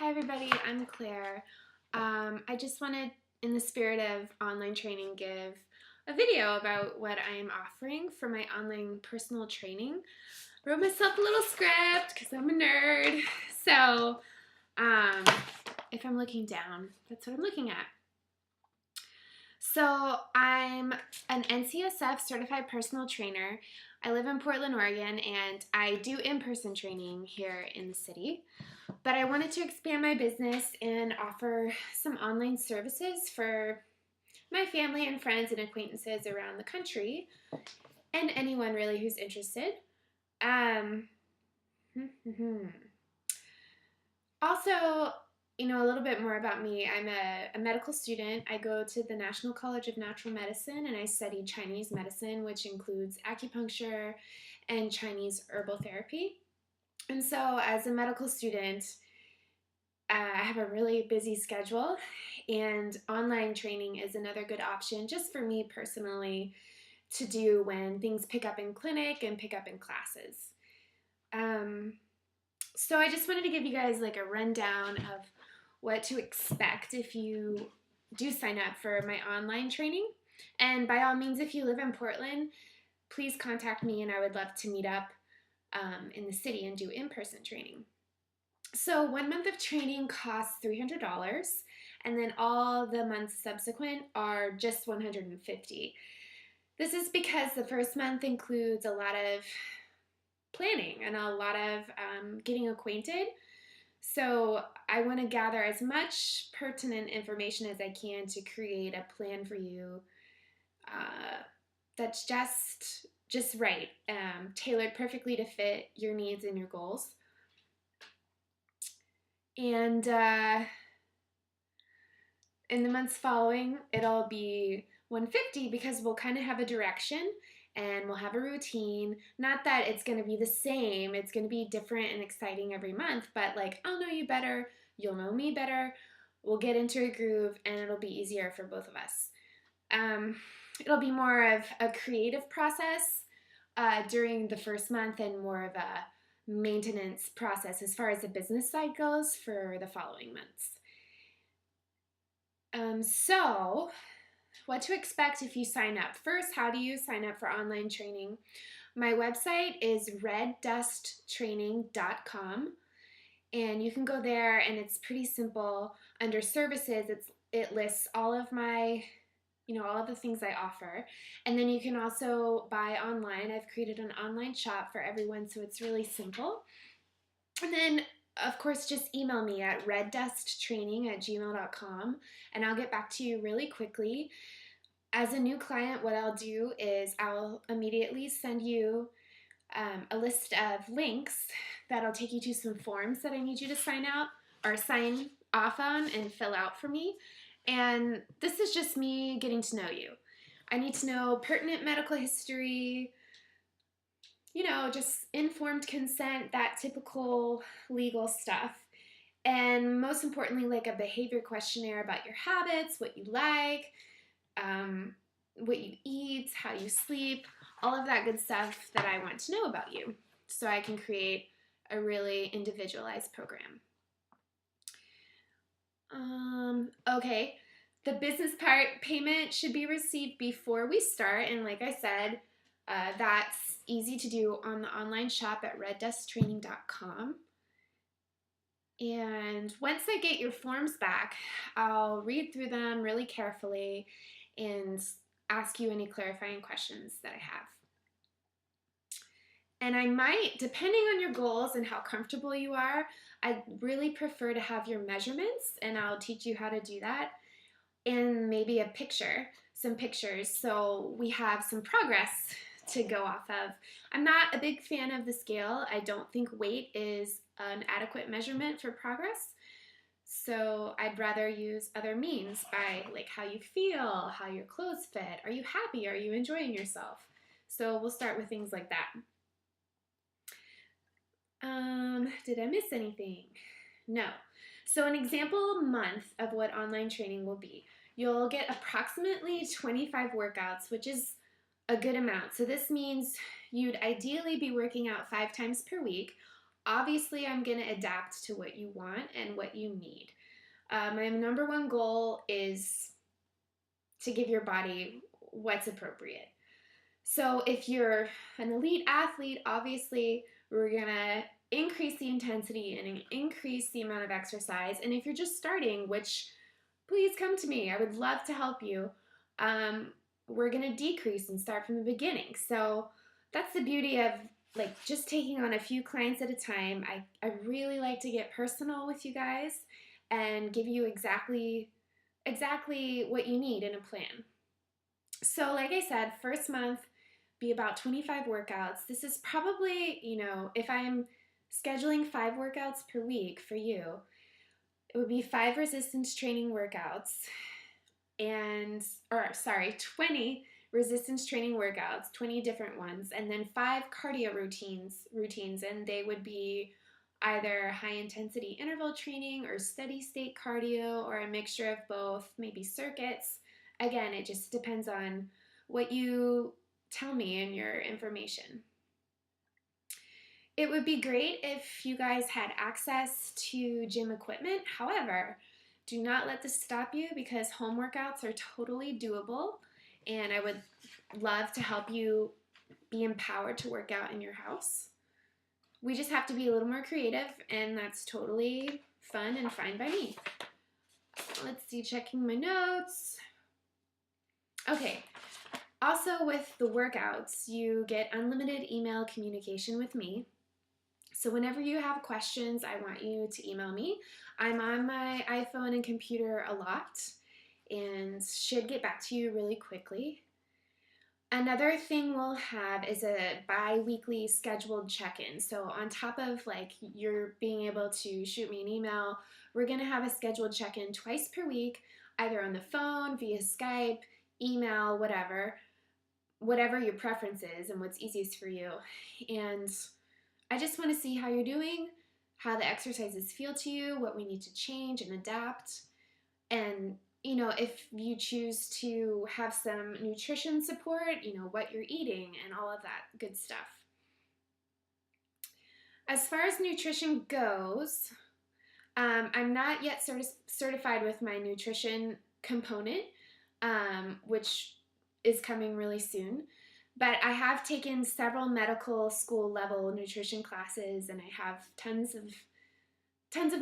Hi everybody, I'm Claire. I just wanted, in the spirit of online training, give a video about what I am offering for my online personal training. Wrote myself a little script because I'm a nerd. So, if I'm looking down, that's what I'm looking at. So, I'm an NCSF certified personal trainer. I live in Portland, Oregon, and I do in-person training here in the city. But I wanted to expand my business and offer some online services for my family and friends and acquaintances around the country and anyone really who's interested. Um, Also, a little bit more about me. I'm a medical student. I go to the National College of Natural Medicine and I study Chinese medicine, which includes acupuncture and Chinese herbal therapy. And so, as a medical student, I have a really busy schedule, and online training is another good option just for me personally to do when things pick up in clinic and pick up in classes. So I just wanted to give you guys like a rundown of what to expect if you do sign up for my online training. And by all means, if you live in Portland, please contact me and I would love to meet up in the city and do in-person training. So 1 month of training costs $300, and then all the months subsequent are just $150. This is because the first month includes a lot of planning and a lot of getting acquainted. So I want to gather as much pertinent information as I can to create a plan for you that's just right, tailored perfectly to fit your needs and your goals. And in the months following, it'll be $150 because we'll kind of have a direction and we'll have a routine. Not that it's going to be the same, it's going to be different and exciting every month, but like I'll know you better, you'll know me better, we'll get into a groove, and it'll be easier for both of us. It'll be more of a creative process during the first month and more of a maintenance process as far as the business side goes for the following months. So, what to expect if you sign up. First, how do you sign up for online training? My website is reddusttraining.com, and you can go there and it's pretty simple. Under services, it lists all of my all of the things I offer. And then you can also buy online. I've created an online shop for everyone, so it's really simple. And then, of course, just email me at reddusttraining@gmail.com, and I'll get back to you really quickly. As a new client, what I'll do is I'll immediately send you a list of links that'll take you to some forms that I need you to sign off on and fill out for me. And this is just me getting to know you. I need to know pertinent medical history, just informed consent, that typical legal stuff. And most importantly, like a behavior questionnaire about your habits, what you like, what you eat, how you sleep, all of that good stuff that I want to know about you so I can create a really individualized program. Okay, the business part payment should be received before we start, and like I said, that's easy to do on the online shop at reddusttraining.com. And once I get your forms back, I'll read through them really carefully and ask you any clarifying questions that I have. And I might, depending on your goals and how comfortable you are, I'd really prefer to have your measurements, and I'll teach you how to do that, and maybe some pictures, so we have some progress to go off of. I'm not a big fan of the scale. I don't think weight is an adequate measurement for progress. So I'd rather use other means by like how you feel, how your clothes fit, are you happy, are you enjoying yourself? So we'll start with things like that. Did I miss anything? No. So an example month of what online training will be. You'll get approximately 25 workouts, which is a good amount. So this means you'd ideally be working out 5 times per week. Obviously, I'm going to adapt to what you want and what you need. My number one goal is to give your body what's appropriate. So if you're an elite athlete, obviously we're gonna increase the intensity and increase the amount of exercise. And if you're just starting, which please come to me, I would love to help you. We're gonna decrease and start from the beginning. So that's the beauty of like just taking on a few clients at a time. I really like to get personal with you guys and give you exactly what you need in a plan. So like I said, first month be about 25 workouts. This is probably, if I'm scheduling 5 workouts per week for you, it would be 5 resistance training workouts 20 resistance training workouts, 20 different ones, and then 5 cardio routines, and they would be either high intensity interval training or steady state cardio or a mixture of both, maybe circuits. Again, it just depends on what you tell me in your information. It would be great if you guys had access to gym equipment. However, do not let this stop you because home workouts are totally doable, and I would love to help you be empowered to work out in your house. We just have to be a little more creative, and that's totally fun and fine by me. Let's see, checking my notes. Okay. Also, with the workouts, you get unlimited email communication with me. So whenever you have questions, I want you to email me. I'm on my iPhone and computer a lot and should get back to you really quickly. Another thing we'll have is a bi-weekly scheduled check-in. So on top of like you're being able to shoot me an email, we're gonna have a scheduled check-in twice per week, either on the phone, via Skype, email, whatever your preference is and what's easiest for you. And I just want to see how you're doing, how the exercises feel to you, what we need to change and adapt. And, if you choose to have some nutrition support, what you're eating and all of that good stuff. As far as nutrition goes, I'm not yet certified with my nutrition component, which is coming really soon. But I have taken several medical school level nutrition classes, and I have tons of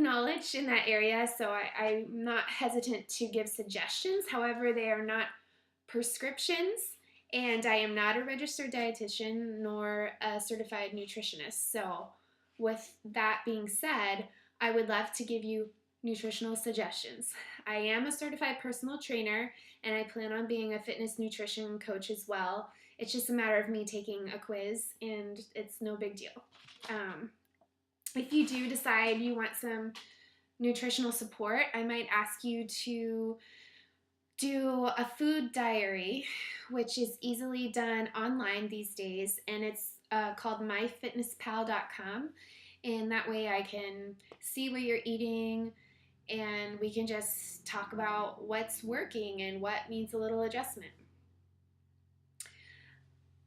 knowledge in that area, so I'm not hesitant to give suggestions. However, they are not prescriptions, and I am not a registered dietitian nor a certified nutritionist. So with that being said, I would love to give you nutritional suggestions. I am a certified personal trainer, and I plan on being a fitness nutrition coach as well. It's just a matter of me taking a quiz, and it's no big deal. If you do decide you want some nutritional support, I might ask you to do a food diary, which is easily done online these days, and it's called myfitnesspal.com, and that way I can see what you're eating, and we can just talk about what's working and what needs a little adjustment.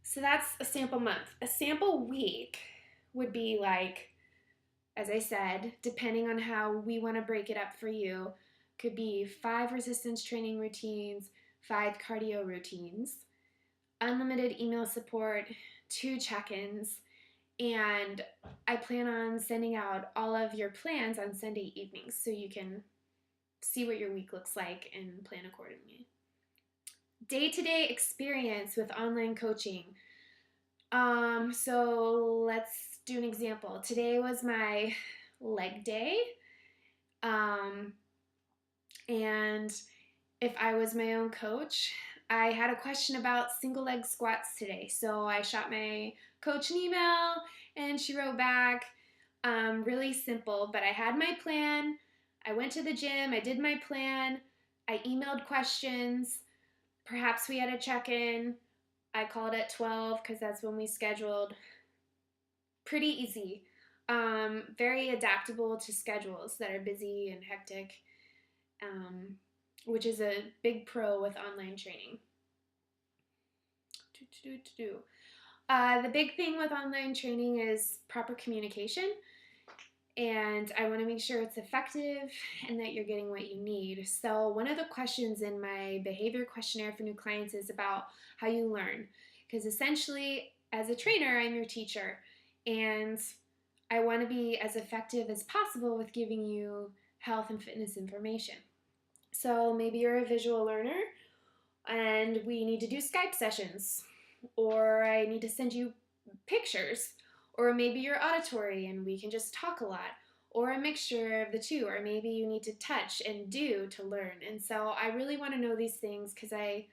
So that's a sample month. A sample week would be like, as I said, depending on how we want to break it up for you, could be 5 resistance training routines, 5 cardio routines, unlimited email support, 2 check-ins, and I plan on sending out all of your plans on Sunday evenings so you can see what your week looks like and plan accordingly. Day-to-day experience with online coaching. So let's do an example. Today was my leg day. And if I was my own coach, I had a question about single leg squats today. So I shot my coach an email and she wrote back, really simple, but I had my plan. I went to the gym, I did my plan, I emailed questions, perhaps we had a check-in. I called at 12 because that's when we scheduled. Pretty easy. Very adaptable to schedules that are busy and hectic, which is a big pro with online training. The big thing with online training is proper communication. and I want to make sure it's effective and that you're getting what you need. So one of the questions in my behavior questionnaire for new clients is about how you learn, because essentially as a trainer, I'm your teacher, and I want to be as effective as possible with giving you health and fitness information. So maybe you're a visual learner and we need to do Skype sessions, or I need to send you pictures, or maybe you're auditory and we can just talk a lot, or a mixture of the two, or maybe you need to touch and do to learn. And so I really want to know these things because I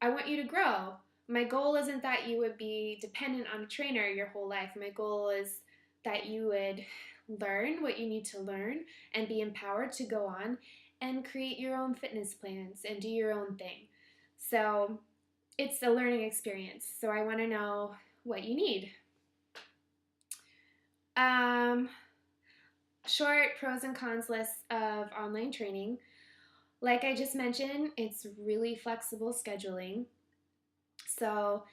want you to grow. My goal isn't that you would be dependent on a trainer your whole life. My goal is that you would learn what you need to learn and be empowered to go on and create your own fitness plans and do your own thing. So it's a learning experience. So I want to know what you need. Short pros and cons list of online training. Like I just mentioned, it's really flexible scheduling. So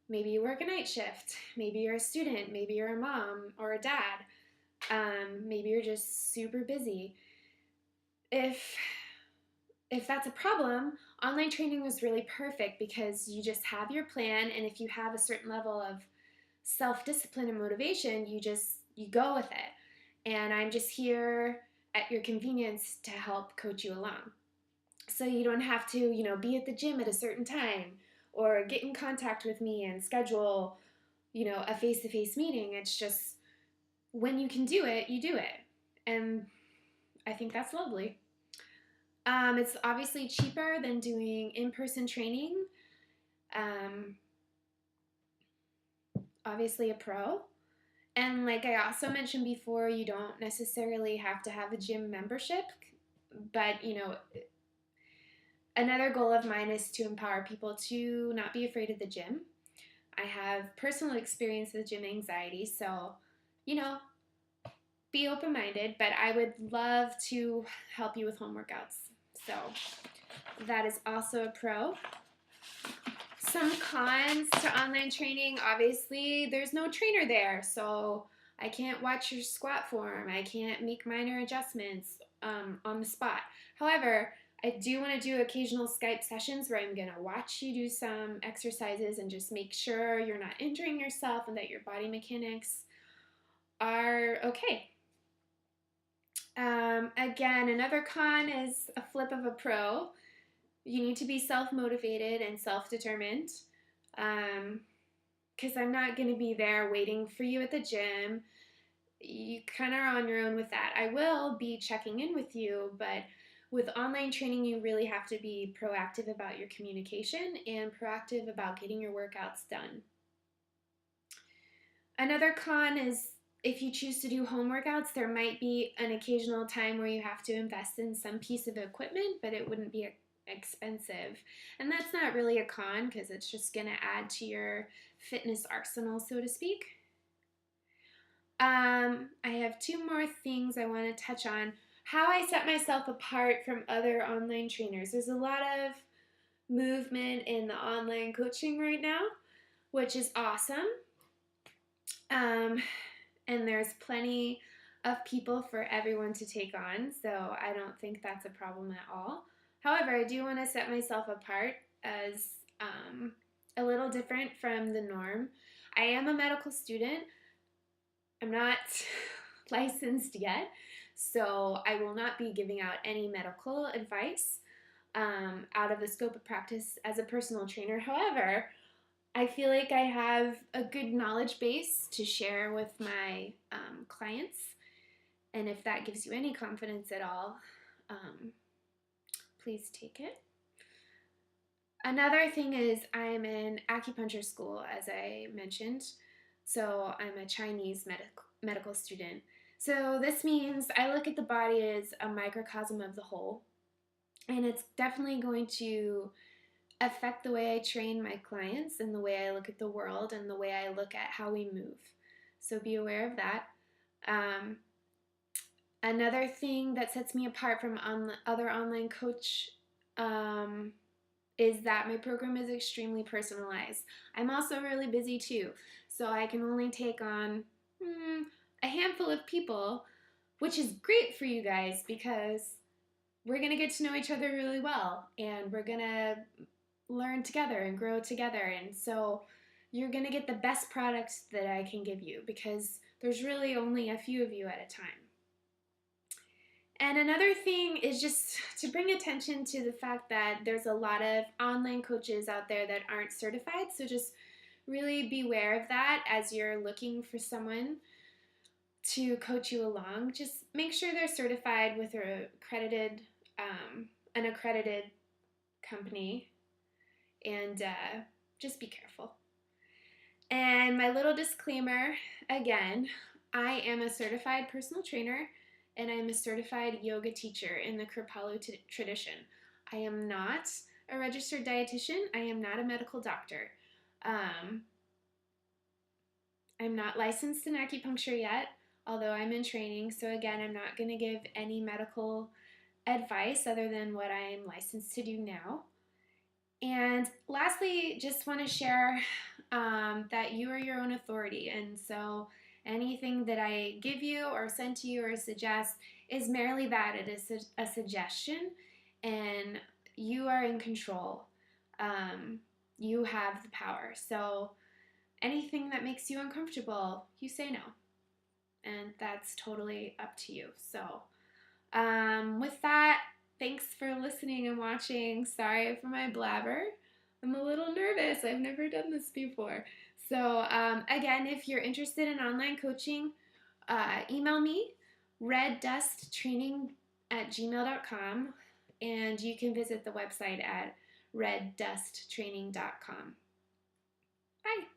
maybe you work a night shift, maybe you're a student, maybe you're a mom or a dad, maybe you're just super busy. If that's a problem, online training is really perfect because you just have your plan, and if you have a certain level of self-discipline and motivation, you go with it. And I'm just here at your convenience to help coach you along. So you don't have to, be at the gym at a certain time or get in contact with me and schedule, a face-to-face meeting. It's just when you can do it, you do it. And I think that's lovely. It's obviously cheaper than doing in-person training. Obviously a pro. And like I also mentioned before, you don't necessarily have to have a gym membership, but another goal of mine is to empower people to not be afraid of the gym. I have personal experience with gym anxiety, so be open-minded, but I would love to help you with home workouts. So that is also a pro. Some cons to online training, obviously there's no trainer there, so I can't watch your squat form. I can't make minor adjustments on the spot. However, I do want to do occasional Skype sessions where I'm going to watch you do some exercises and just make sure you're not injuring yourself and that your body mechanics are okay. Again, another con is a flip of a pro. You need to be self-motivated and self-determined, because I'm not going to be there waiting for you at the gym. You kind of are on your own with that. I will be checking in with you, but with online training, you really have to be proactive about your communication and proactive about getting your workouts done. Another con is if you choose to do home workouts, there might be an occasional time where you have to invest in some piece of equipment, but it wouldn't be expensive. And that's not really a con because it's just going to add to your fitness arsenal, so to speak. I have two more things I want to touch on. How I set myself apart from other online trainers. There's a lot of movement in the online coaching right now, which is awesome. And there's plenty of people for everyone to take on, so I don't think that's a problem at all. However, I do want to set myself apart as a little different from the norm. I am a medical student. I'm not licensed yet, so I will not be giving out any medical advice out of the scope of practice as a personal trainer. However, I feel like I have a good knowledge base to share with my clients, and if that gives you any confidence at all, please take it. Another thing is I'm in acupuncture school, as I mentioned, so I'm a Chinese medical student. So this means I look at the body as a microcosm of the whole, and it's definitely going to affect the way I train my clients and the way I look at the world and the way I look at how we move. So be aware of that. Another thing that sets me apart from other online coach is that my program is extremely personalized. I'm also really busy too, so I can only take on a handful of people, which is great for you guys because we're going to get to know each other really well, and we're going to learn together and grow together. And so you're going to get the best products that I can give you because there's really only a few of you at a time. And another thing is just to bring attention to the fact that there's a lot of online coaches out there that aren't certified. So just really beware of that as you're looking for someone to coach you along. Just make sure they're certified with an accredited company, and just be careful. And my little disclaimer again, I am a certified personal trainer and I'm a certified yoga teacher in the Kripalu tradition. I am not a registered dietitian. I am not a medical doctor. I'm not licensed in acupuncture yet, although I'm in training. So again, I'm not going to give any medical advice other than what I'm licensed to do now. And lastly, just want to share that you are your own authority. And so anything that I give you or send to you or suggest is merely that. It is a suggestion, and you are in control. You have the power. So anything that makes you uncomfortable, you say no. And that's totally up to you. So with that, thanks for listening and watching. Sorry for my blabber. I'm a little nervous. I've never done this before. So again, if you're interested in online coaching, email me, reddusttraining@gmail.com, and you can visit the website at reddusttraining.com. Bye.